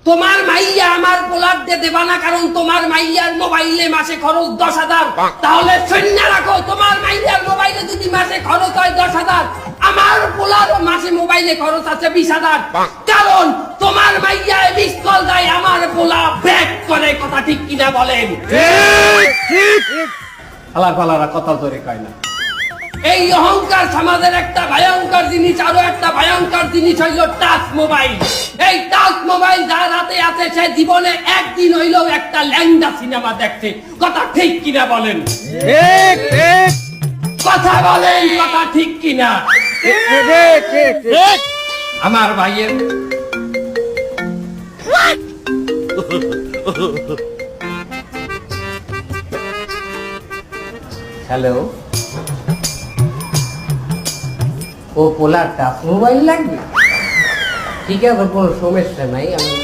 তোমার মাইয়া আমার পোলার দিয়ে দেবা না, কারণ তোমার মাইয়ার মোবাইলে মাসে খরচ 10,000। তাহলে শূন্য রাখো, তোমার মাইয়ার মোবাইলে যদি মাসে খরচ হয় 10,000, আমার পোলার মাসে মোবাইলে খরচ আছে 20,000। কারণ তোমার মাইয়া মিস কল দেয়, আমার পোলা ব্যাক করে। কথা ঠিক কিনা বলেন? আলার পালারা কথা ধরে কয় না। এই অহংকার সমাজের একটা ভয়ঙ্কর জিনিস। আরো একটা ভয়ঙ্কর জিনিস হইল টাচ মোবাইল। এই টাচ মোবাইল যার হাতে আছে সে জীবনে একদিন হইলেও একটা ল্যাংড়া সিনেমা দেখছে। কথা ঠিক কিনা বলেন? ঠিক ঠিক কথা বলেন, কথা ঠিক কিনা? ঠিক ঠিক ঠিক আমার ভাইয়ের হ্যালো, ও পোলার টাচ মোবাইল লাগবে? ঠিক আছে, কোনো সমস্যা নাই, আমি